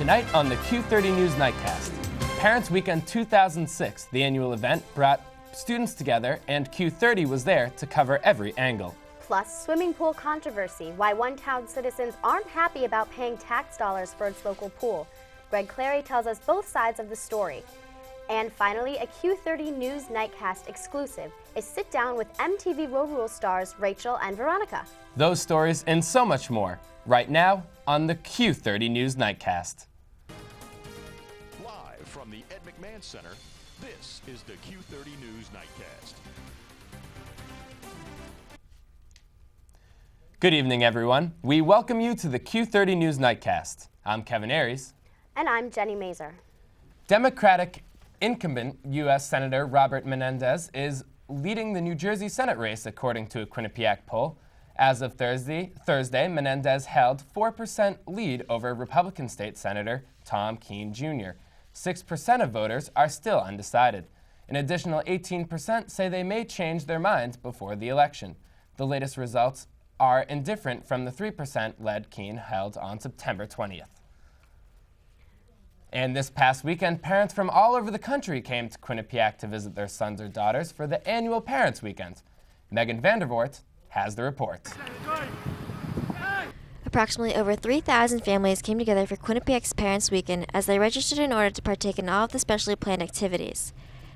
Tonight on the Q30 News Nightcast, Parents Weekend 2006, the annual event, brought students together, and Q30 was there to cover every angle. Plus, swimming pool controversy, why one-town citizens aren't happy about paying tax dollars for its local pool. Clary tells us both sides of the story. And finally, a Q30 News Nightcast exclusive, a sit-down with MTV Road Rules stars Rachel and Veronica. Those stories and so much more, right now on the Q30 News Nightcast. Live from the Ed McMahon Center, this is the Q30 News Nightcast. Good evening, everyone. We welcome you to the Q30 News Nightcast. I'm Kevin Aries. And I'm Jennie Mazur. Democratic incumbent U.S. Senator Robert Menendez is leading the New Jersey Senate race, according to a Quinnipiac poll. As of Thursday, Menendez held 4% lead over Republican State Senator Tom Keene Jr. 6% of voters are still undecided. An additional 18% say they may change their minds before the election. The latest results are indifferent from the 3% lead Keene held on September 20th. And this past weekend, parents from all over the country came to Quinnipiac to visit their sons or daughters for the annual Parents Weekend. Megan Vandervort has the report. Approximately over 3,000 families came together for Quinnipiac's Parents Weekend as they registered in order to partake in all of the specially planned activities.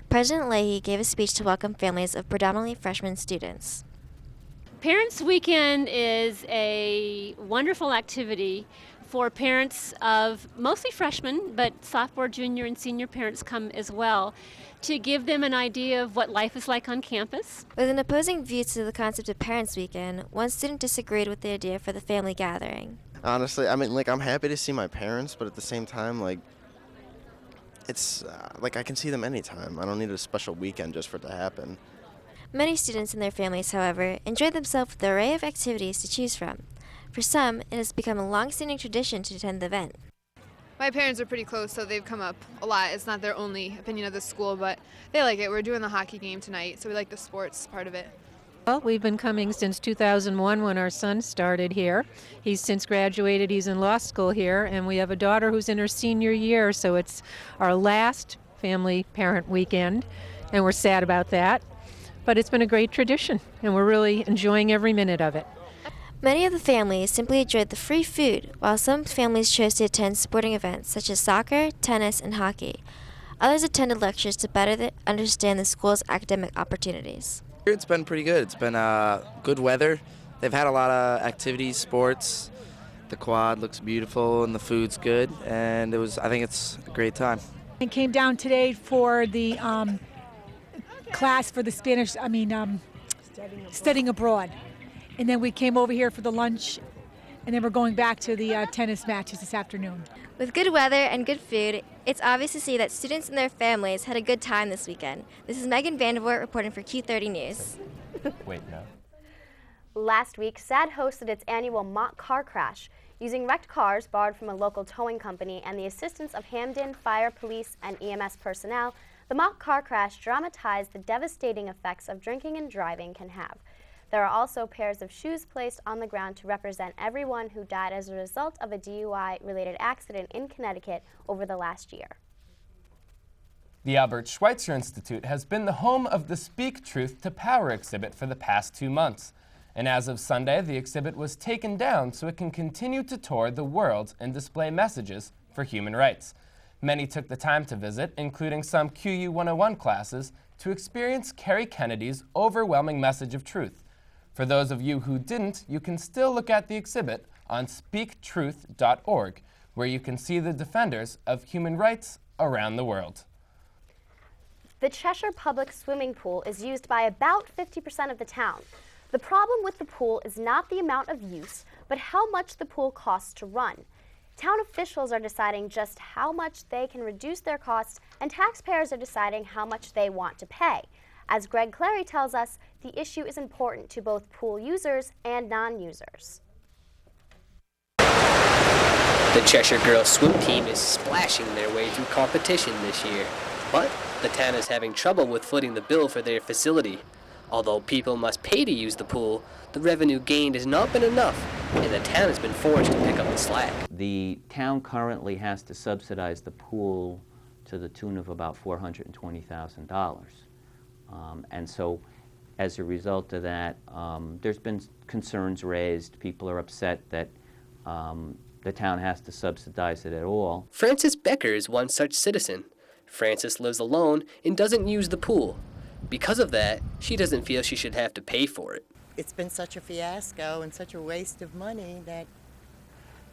President Leahy gave a speech to welcome families of predominantly freshman students. Parents Weekend is a wonderful activity for parents of mostly freshmen, but sophomore, junior, and senior parents come as well, to give them an idea of what life is like on campus. With an opposing view to the concept of Parents Weekend, one student disagreed with the idea for the family gathering. Honestly, I'm happy to see my parents, but at the same time, it's I can see them anytime. I don't need a special weekend just for it to happen. Many students and their families, however, enjoyed themselves with the array of activities to choose from. For some, it has become a long-standing tradition to attend the event. My parents are pretty close, so they've come up a lot. It's not their only opinion of the school, but they like it. We're doing the hockey game tonight, so we like the sports part of it. Well, we've been coming since 2001 when our son started here. He's since graduated. He's in law school here, and we have a daughter who's in her senior year, so it's our last family parent weekend, and we're sad about that. But it's been a great tradition, and we're really enjoying every minute of it. Many of the families simply enjoyed the free food, while some families chose to attend sporting events such as soccer, tennis, and hockey. Others attended lectures to better understand the school's academic opportunities. It's been pretty good. It's been good weather. They've had a lot of activities, sports. The quad looks beautiful and the food's good, and I think it's a great time. I came down today for the class for the Spanish, studying abroad. And then we came over here for the lunch, and then we're going back to the tennis matches this afternoon. With good weather and good food, it's obvious to see that students and their families had a good time this weekend. This is Megan Vandervort reporting for Q30 News. Wait, no. Last week, SAD hosted its annual mock car crash. Using wrecked cars borrowed from a local towing company and the assistance of Hamden Fire, Police, and EMS personnel, the mock car crash dramatized the devastating effects of drinking and driving can have. There are also pairs of shoes placed on the ground to represent everyone who died as a result of a DUI-related accident in Connecticut over the last year. The Albert Schweitzer Institute has been the home of the Speak Truth to Power exhibit for the past 2 months. And as of Sunday, the exhibit was taken down so it can continue to tour the world and display messages for human rights. Many took the time to visit, including some QU 101 classes, to experience Kerry Kennedy's overwhelming message of truth. For those of you who didn't, you can still look at the exhibit on speaktruth.org, where you can see the defenders of human rights around the world. The Cheshire public swimming pool is used by about 50% of the town. The problem with the pool is not the amount of use, but how much the pool costs to run. Town officials are deciding just how much they can reduce their costs, and taxpayers are deciding how much they want to pay. As Clary tells us, the issue is important to both pool users and non-users. The Cheshire girls swim team is splashing their way through competition this year, but the town is having trouble with footing the bill for their facility. Although people must pay to use the pool, the revenue gained has not been enough, and the town has been forced to pick up the slack. The town currently has to subsidize the pool to the tune of about $420,000. And so as a result of that, there's been concerns raised. People are upset that the town has to subsidize it at all. Frances Becker is one such citizen. Frances lives alone and doesn't use the pool. Because of that, she doesn't feel she should have to pay for it. It's been such a fiasco and such a waste of money that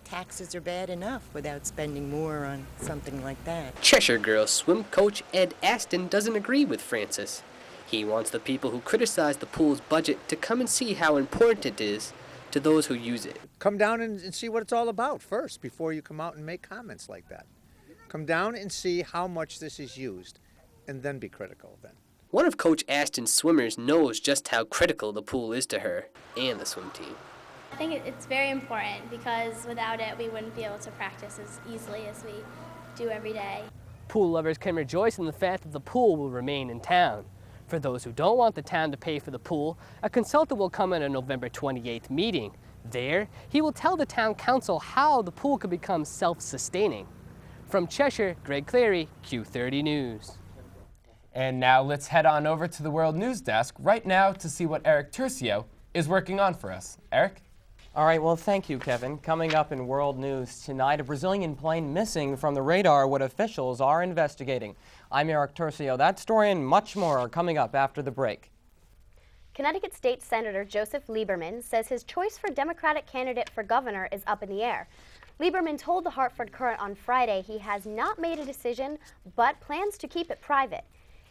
taxes are bad enough without spending more on something like that. Cheshire girls swim coach Ed Aston doesn't agree with Frances. He wants the people who criticize the pool's budget to come and see how important it is to those who use it. Come down and see what it's all about first before you come out and make comments like that. Come down and see how much this is used, and then be critical then. One of Coach Aston's swimmers knows just how critical the pool is to her and the swim team. I think it's very important because without it we wouldn't be able to practice as easily as we do every day. Pool lovers can rejoice in the fact that the pool will remain in town. For those who don't want the town to pay for the pool, a consultant will come at a November 28th meeting. There, he will tell the town council how the pool could become self-sustaining. From Cheshire, Greg Clary, Q30 News. And now let's head on over to the World News Desk right now to see what Eric Turcio is working on for us. Eric? All right, well, thank you, Kevin. Coming up in World News tonight, a Brazilian plane missing from the radar, what officials are investigating. I'm Eric Turcio. That story and much more are coming up after the break. Connecticut State Senator Joseph Lieberman says his choice for Democratic candidate for governor is up in the air. Lieberman told the Hartford Courant on Friday he has not made a decision, but plans to keep it private.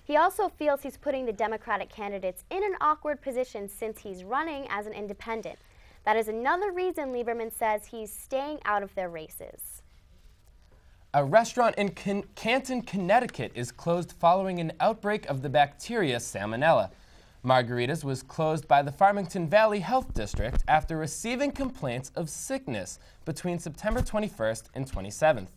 He also feels he's putting the Democratic candidates in an awkward position since he's running as an independent. That is another reason Lieberman says he's staying out of their races. A restaurant in Canton, Connecticut is closed following an outbreak of the bacteria Salmonella. Margaritas was closed by the Farmington Valley Health District after receiving complaints of sickness between September 21st and 27th.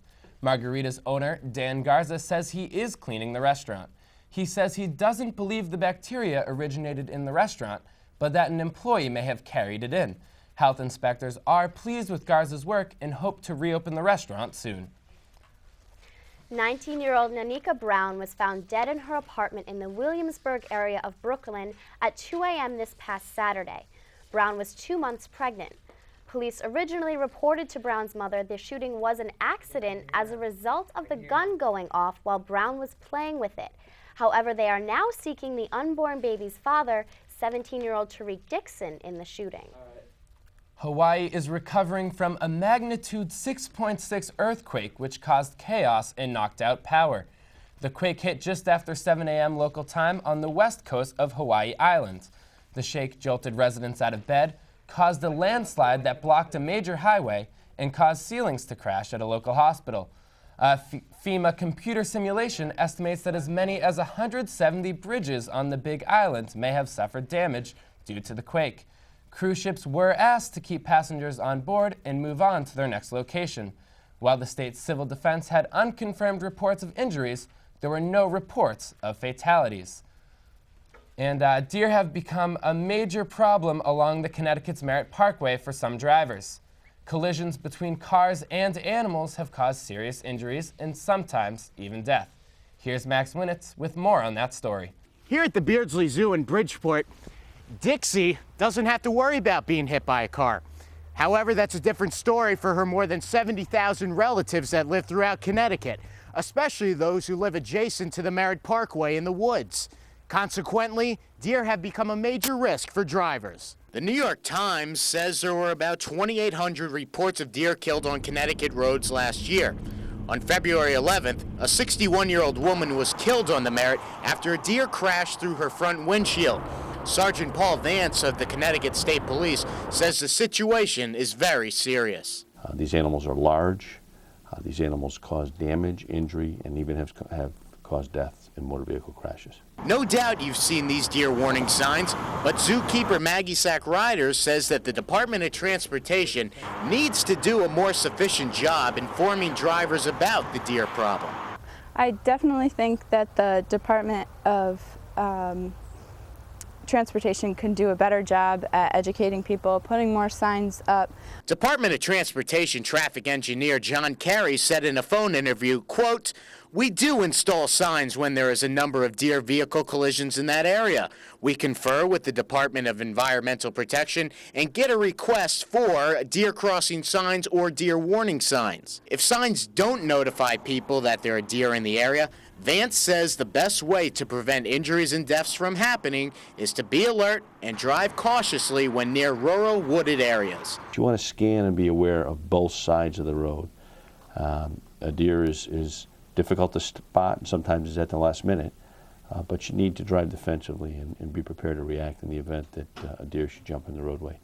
Margaritas owner Dan Garza says he is cleaning the restaurant. He says he doesn't believe the bacteria originated in the restaurant, but that an employee may have carried it in. Health inspectors are pleased with Garza's work and hope to reopen the restaurant soon. 19-year-old Nanika Brown was found dead in her apartment in the Williamsburg area of Brooklyn at 2 a.m. this past Saturday. Brown was 2 months pregnant. Police originally reported to Brown's mother the shooting was an accident as a result of the gun going off while Brown was playing with it. However, they are now seeking the unborn baby's father, 17-year-old Tariq Dixon, in the shooting. Hawaii is recovering from a magnitude 6.6 earthquake which caused chaos and knocked out power. The quake hit just after 7 a.m. local time on the west coast of Hawaii Island. The shake jolted residents out of bed, caused a landslide that blocked a major highway, and caused ceilings to crash at a local hospital. FEMA computer simulation estimates that as many as 170 bridges on the Big Island may have suffered damage due to the quake. Cruise ships were asked to keep passengers on board and move on to their next location. While the state's civil defense had unconfirmed reports of injuries, there were no reports of fatalities. And deer have become a major problem along the Connecticut's Merritt Parkway for some drivers. Collisions between cars and animals have caused serious injuries and sometimes even death. Here's Max Winnitz with more on that story. Here at the Beardsley Zoo in Bridgeport, Dixie doesn't have to worry about being hit by a car. However, that's a different story for her more than 70,000 relatives that live throughout Connecticut, especially those who live adjacent to the Merritt Parkway in the woods. Consequently, deer have become a major risk for drivers. The New York Times says there were about 2,800 reports of deer killed on Connecticut roads last year. On February 11th, a 61-year-old woman was killed on the Merritt after a deer crashed through her front windshield. Sergeant Paul Vance of the Connecticut State Police says the situation is very serious. These animals are large. These animals cause damage, injury, and even have caused death in motor vehicle crashes. No doubt you've seen these deer warning signs, but zookeeper Maggie Sack-Ryder says that the Department of Transportation needs to do a more sufficient job informing drivers about the deer problem. I definitely think that the Department of transportation can do a better job at educating people, putting more signs up. Department of Transportation traffic engineer John Carey said in a phone interview, quote, "We do install signs when there is a number of deer vehicle collisions in that area. We confer with the Department of Environmental Protection and get a request for deer crossing signs or deer warning signs. If signs don't notify people that there are deer in the area, Vance says the best way to prevent injuries and deaths from happening is to be alert and drive cautiously when near rural wooded areas." You want to scan and be aware of both sides of the road. A deer is difficult to spot, and sometimes it's at the last minute, but you need to drive defensively and be prepared to react in the event that a deer should jump in the roadway.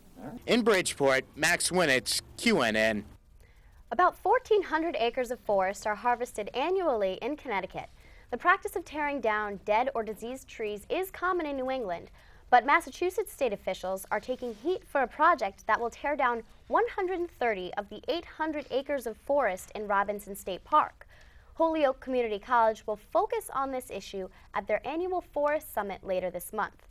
In Bridgeport, Max Winitz, QNN. About 1,400 acres of forest are harvested annually in Connecticut. The practice of tearing down dead or diseased trees is common in New England, but Massachusetts state officials are taking heat for a project that will tear down 130 of the 800 acres of forest in Robinson State Park. Holyoke Community College will focus on this issue at their annual Forest Summit later this month.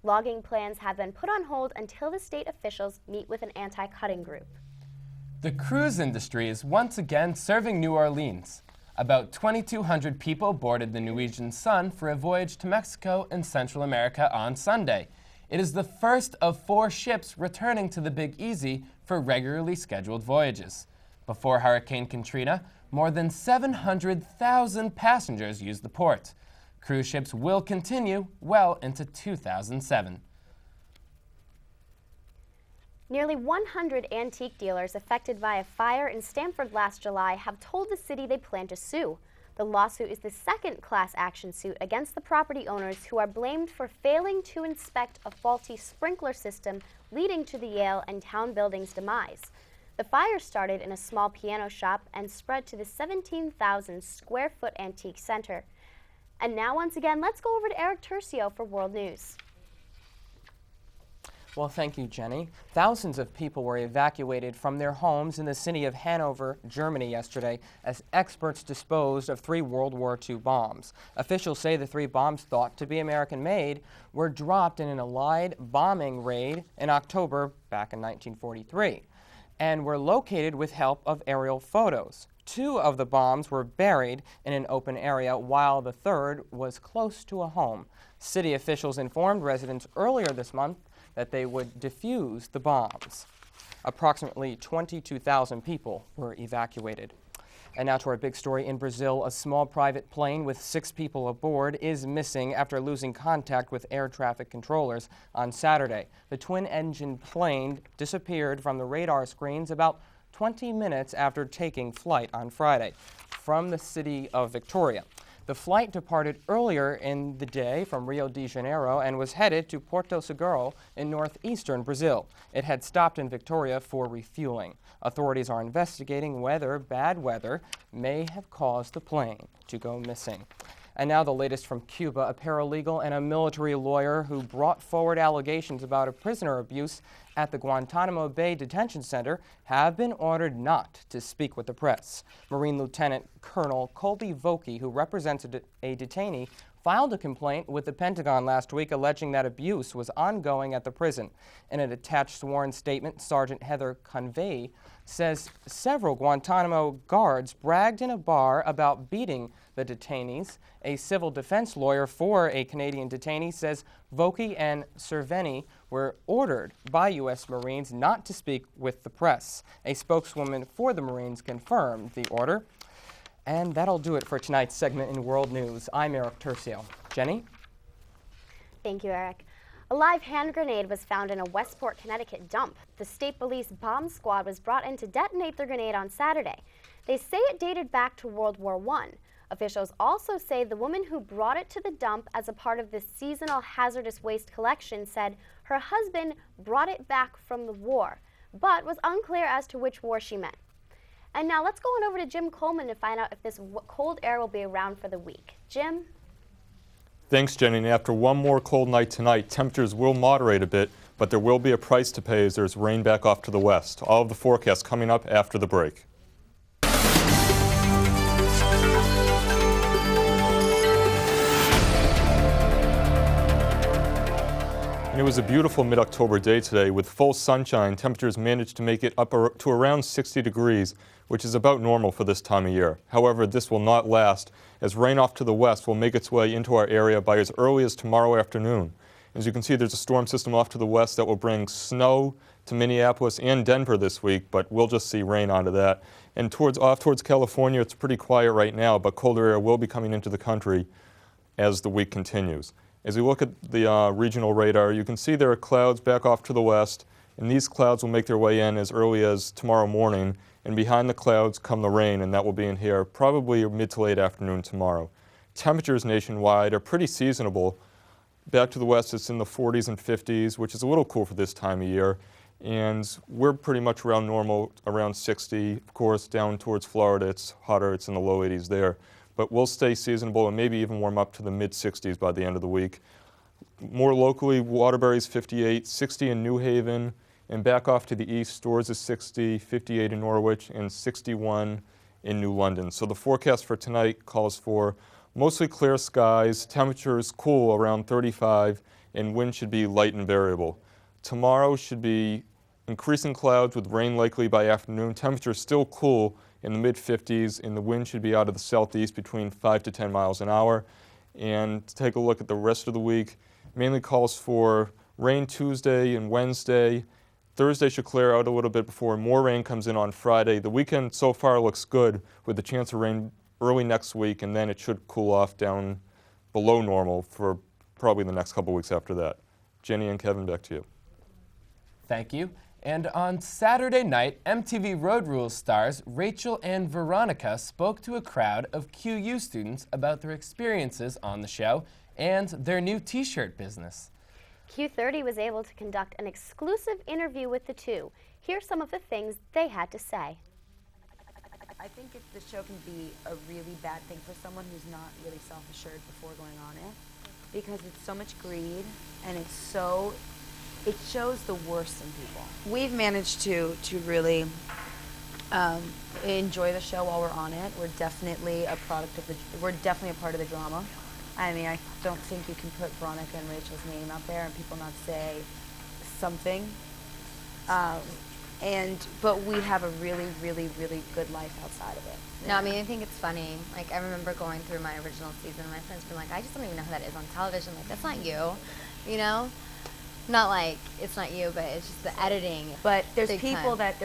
Logging plans have been put on hold until the state officials meet with an anti-cutting group. The cruise industry is once again serving New Orleans. About 2,200 people boarded the Norwegian Sun for a voyage to Mexico and Central America on Sunday. It is the first of 4 ships returning to the Big Easy for regularly scheduled voyages. Before Hurricane Katrina, more than 700,000 passengers used the port. Cruise ships will continue well into 2007. Nearly 100 antique dealers affected by a fire in Stamford last July have told the city they plan to sue. The lawsuit is the second class action suit against the property owners who are blamed for failing to inspect a faulty sprinkler system leading to the Yale and town building's demise. The fire started in a small piano shop and spread to the 17,000 square foot antique center. And now once again, let's go over to Eric Turcio for World News. Well, thank you, Jenny. Thousands of people were evacuated from their homes in the city of Hanover, Germany yesterday as experts disposed of 3 World War II bombs. Officials say the 3 bombs thought to be American-made were dropped in an Allied bombing raid in October back in 1943 and were located with help of aerial photos. 2 of the bombs were buried in an open area while the 3rd was close to a home. City officials informed residents earlier this month that they would defuse the bombs. Approximately 22,000 people were evacuated. And now to our big story in Brazil. A small private plane with 6 people aboard is missing after losing contact with air traffic controllers on Saturday. The twin-engine plane disappeared from the radar screens about 20 minutes after taking flight on Friday from the city of Victoria. The flight departed earlier in the day from Rio de Janeiro and was headed to Porto Seguro in northeastern Brazil. It had stopped in Victoria for refueling. Authorities are investigating whether bad weather may have caused the plane to go missing. And now the latest from Cuba. A paralegal and a military lawyer who brought forward allegations about a prisoner abuse at the Guantanamo Bay Detention Center have been ordered not to speak with the press. Marine Lieutenant Colonel Colby Vokey, who represented a detainee, filed a complaint with the Pentagon last week alleging that abuse was ongoing at the prison. In an attached sworn statement, Sergeant Heather Convey says several Guantanamo guards bragged in a bar about beating the detainees. A civil defense lawyer for a Canadian detainee says Vokey and Cerveni were ordered by U.S. Marines not to speak with the press. A spokeswoman for the Marines confirmed the order. And that'll do it for tonight's segment in World News. I'm Eric Turcio. Jenny? Thank you, Eric. A live hand grenade was found in a Westport, Connecticut dump. The state police bomb squad was brought in to detonate the grenade on Saturday. They say it dated back to World War I. Officials also say the woman who brought it to the dump as a part of the seasonal hazardous waste collection said her husband brought it back from the war, but was unclear as to which war she meant. And now let's go on over to Jim Colman to find out if this cold air will be around for the week. Jim? Thanks, Jenny. And after one more cold night tonight, temperatures will moderate a bit, but there will be a price to pay as there's rain back off to the west. All of the forecasts coming up after the break. And it was a beautiful mid-October day today with full sunshine. Temperatures managed to make it up to around 60 degrees, which is about normal for this time of year. However, this will not last, as rain off to the west will make its way into our area by as early as tomorrow afternoon. As you can see, there's a storm system off to the west that will bring snow to Minneapolis and Denver this week, but we'll just see rain onto that. And off towards California, it's pretty quiet right now, but colder air will be coming into the country as the week continues. As we look at the regional radar, you can see there are clouds back off to the west, and these clouds will make their way in as early as tomorrow morning, and behind the clouds come the rain, and that will be in here probably mid to late afternoon tomorrow. Temperatures nationwide are pretty seasonable. Back to the west, it's in the 40s and 50s, which is a little cool for this time of year. And we're pretty much around normal, around 60. Of course, down towards Florida, it's hotter. It's in the low 80s there. But we'll stay seasonable and maybe even warm up to the mid-60s by the end of the week. More locally, Waterbury's 58, 60 in New Haven, and back off to the east, Storrs is 60, 58 in Norwich, and 61 in New London. So the forecast for tonight calls for mostly clear skies, temperatures cool around 35, and wind should be light and variable. Tomorrow should be increasing clouds with rain likely by afternoon. Temperatures still cool in the mid-50s, and the wind should be out of the southeast between 5 to 10 miles an hour. And to take a look at the rest of the week, mainly calls for rain Tuesday and Wednesday. Thursday should clear out a little bit before more rain comes in on Friday. The weekend so far looks good with the chance of rain early next week, and then it should cool off down below normal for probably the next couple weeks after that. Jenny and Kevin, back to you. Thank you. And on Saturday night, MTV Road Rules stars Rachel and Veronica spoke to a crowd of QU students about their experiences on the show and their new t-shirt business. Q30 was able to conduct an exclusive interview with the two. Here's some of the things they had to say. I think the show can be a really bad thing for someone who's not really self-assured before going on it, because it's so much greed and it shows the worst in people. We've managed to really enjoy the show while we're on it. We're definitely a part of the drama. I mean, I don't think you can put Veronica and Rachel's name out there and people not say something. But we have a really, really, really good life outside of it. No, I mean, I think it's funny. Like, I remember going through my original season, and my friends being like, I just don't even know who that is on television. Like, that's not you, you know? Not like it's not you, but it's just the editing. But there's people that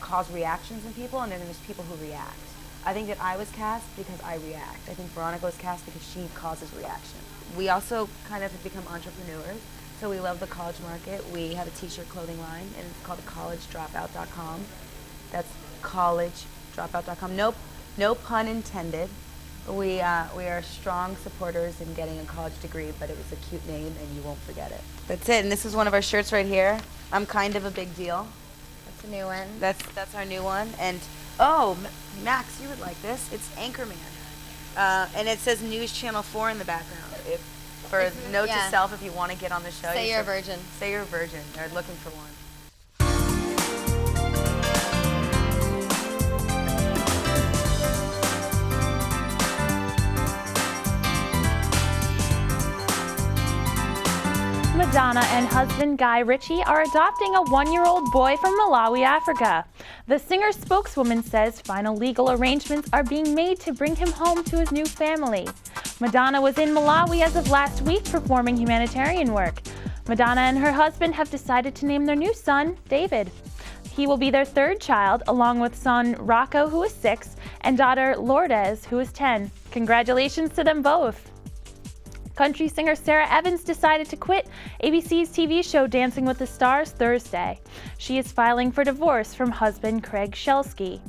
cause reactions in people, and then there's people who react. I think that I was cast because I react. I think Veronica was cast because she causes reaction. We also kind of have become entrepreneurs. So we love the college market. We have a t-shirt clothing line, and it's called collegedropout.com. That's collegedropout.com. No pun intended. We are strong supporters in getting a college degree, but it was a cute name, and you won't forget it. That's it, and this is one of our shirts right here. I'm kind of a big deal. That's a new one. That's our new one, and oh, Max, you would like this. It's Anchorman, and it says News Channel 4 in the background. Note to self, if you want to get on the show. Say you're a virgin. Say you're a virgin. They're looking for one. Madonna and husband Guy Ritchie are adopting a 1-year-old boy from Malawi, Africa. The singer's spokeswoman says final legal arrangements are being made to bring him home to his new family. Madonna was in Malawi as of last week performing humanitarian work. Madonna and her husband have decided to name their new son David. He will be their third child, along with son Rocco, who is 6, and daughter Lourdes, who is 10. Congratulations to them both. Country singer Sarah Evans decided to quit ABC's TV show Dancing with the Stars Thursday. She is filing for divorce from husband Craig Shelsky.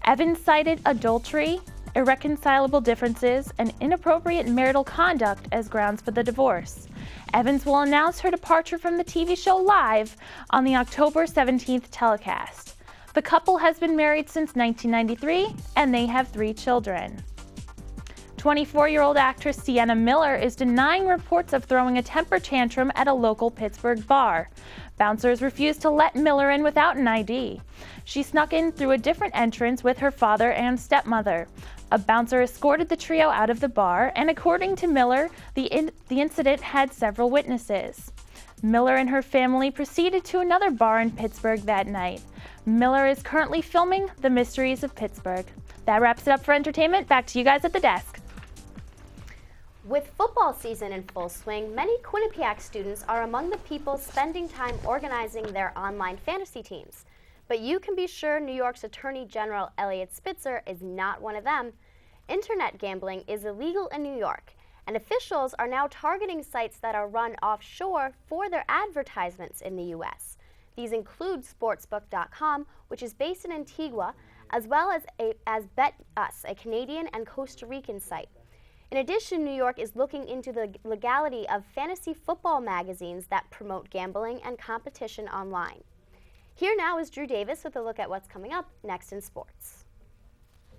Evans cited adultery, irreconcilable differences, and inappropriate marital conduct as grounds for the divorce. Evans will announce her departure from the TV show live on the October 17th telecast. The couple has been married since 1993, and they have 3 children. 24-year-old actress Sienna Miller is denying reports of throwing a temper tantrum at a local Pittsburgh bar. Bouncers refused to let Miller in without an ID. She snuck in through a different entrance with her father and stepmother. A bouncer escorted the trio out of the bar, and according to Miller, the incident had several witnesses. Miller and her family proceeded to another bar in Pittsburgh that night. Miller is currently filming The Mysteries of Pittsburgh. That wraps it up for entertainment. Back to you guys at the desk. With football season in full swing, many Quinnipiac students are among the people spending time organizing their online fantasy teams. But you can be sure New York's Attorney General Eliot Spitzer is not one of them. Internet gambling is illegal in New York, and officials are now targeting sites that are run offshore for their advertisements in the U.S. These include sportsbook.com, which is based in Antigua, as well as Bet Us, a Canadian and Costa Rican site. In addition, New York is looking into the legality of fantasy football magazines that promote gambling and competition online. Here now is Drew Davis with a look at what's coming up next in sports.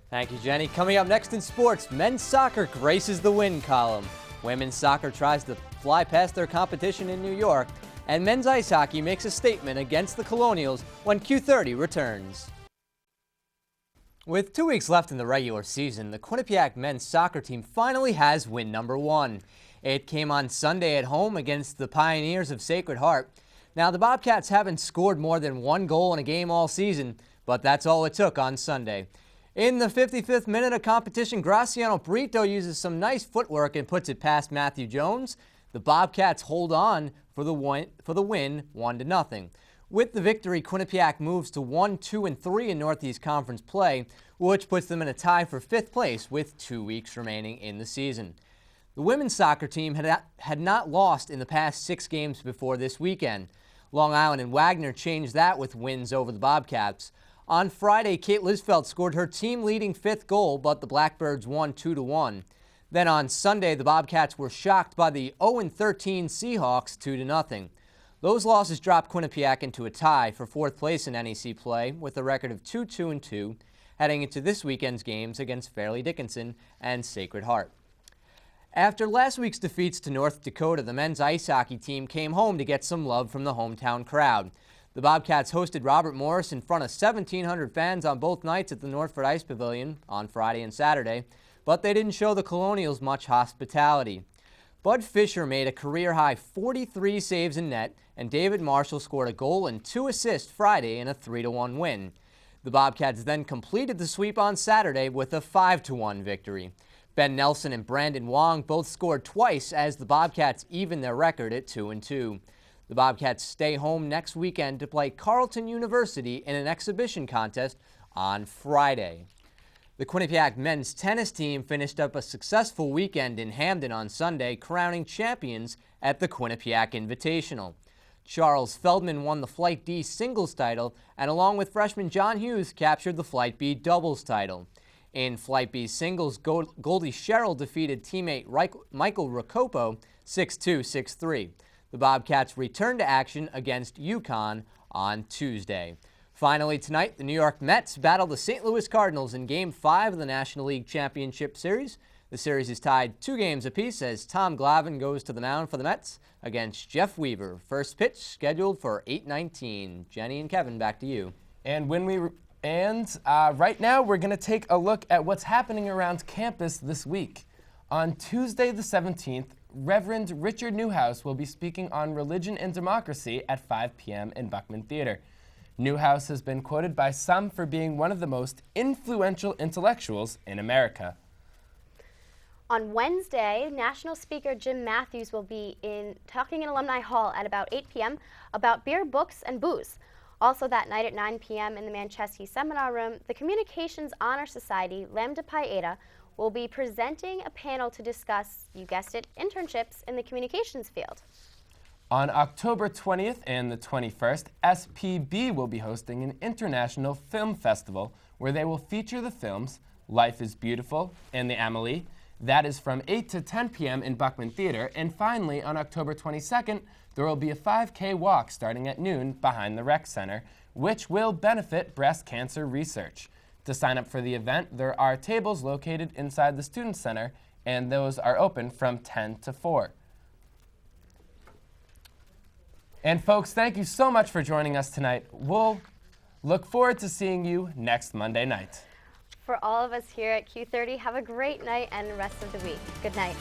Thank you, Jenny. Coming up next in sports, men's soccer graces the win column. Women's soccer tries to fly past their competition in New York. And men's ice hockey makes a statement against the Colonials when Q30 returns. With 2 weeks left in the regular season, the Quinnipiac men's soccer team finally has win number 1. It came on Sunday at home against the Pioneers of Sacred Heart. Now, the Bobcats haven't scored more than 1 goal in a game all season, but that's all it took on Sunday. In the 55th minute of competition, Graciano Brito uses some nice footwork and puts it past Matthew Jones. The Bobcats hold on for the win 1-0. With the victory, Quinnipiac moves to 1, 2, and 3 in Northeast Conference play, which puts them in a tie for 5th place with 2 weeks remaining in the season. The women's soccer team had not lost in the past 6 games before this weekend. Long Island and Wagner changed that with wins over the Bobcats. On Friday, Kate Lisfeld scored her team-leading 5th goal, but the Blackbirds won 2-1. Then on Sunday, the Bobcats were shocked by the 0-13 Seahawks 2-0. Those losses dropped Quinnipiac into a tie for 4th place in NEC play with a record of 2-2-2, heading into this weekend's games against Fairleigh Dickinson and Sacred Heart. After last week's defeats to North Dakota, the men's ice hockey team came home to get some love from the hometown crowd. The Bobcats hosted Robert Morris in front of 1,700 fans on both nights at the Northford Ice Pavilion on Friday and Saturday, but they didn't show the Colonials much hospitality. Bud Fisher made a career-high 43 saves in net, and David Marshall scored a goal and 2 assists Friday in a 3-1 win. The Bobcats then completed the sweep on Saturday with a 5-1 victory. Ben Nelson and Brandon Wong both scored twice as the Bobcats evened their record at 2-2. The Bobcats stay home next weekend to play Carleton University in an exhibition contest on Friday. The Quinnipiac men's tennis team finished up a successful weekend in Hamden on Sunday, crowning champions at the Quinnipiac Invitational. Charles Feldman won the Flight D singles title and along with freshman John Hughes captured the Flight B doubles title. In Flight B singles, Goldie Sherrill defeated teammate Michael Rocopo 6-2, 6-3. The Bobcats returned to action against UConn on Tuesday. Finally tonight, the New York Mets battle the St. Louis Cardinals in Game 5 of the National League Championship Series. The series is tied 2 games apiece as Tom Glavine goes to the mound for the Mets against Jeff Weaver. First pitch scheduled for 8:19. Jenny and Kevin, back to you. And right now we're going to take a look at what's happening around campus this week. On Tuesday the 17th, Reverend Richard Newhouse will be speaking on religion and democracy at 5 p.m. in Buckman Theater. Newhouse has been quoted by some for being one of the most influential intellectuals in America. On Wednesday, National Speaker Jim Matthews will be talking in Alumni Hall at about 8 p.m. about beer, books, and booze. Also that night at 9 p.m. in the Manchesky Seminar Room, the Communications Honor Society, Lambda Pi Eta, will be presenting a panel to discuss, you guessed it, internships in the communications field. On October 20th and the 21st, SPB will be hosting an international film festival where they will feature the films Life is Beautiful and The Amelie. That is from 8 to 10 p.m. in Buckman Theater. And finally, on October 22nd, there will be a 5K walk starting at noon behind the Rec Center, which will benefit breast cancer research. To sign up for the event, there are tables located inside the Student Center, and those are open from 10 to 4. And folks, thank you so much for joining us tonight. We'll look forward to seeing you next Monday night. For all of us here at Q30, have a great night and rest of the week. Good night.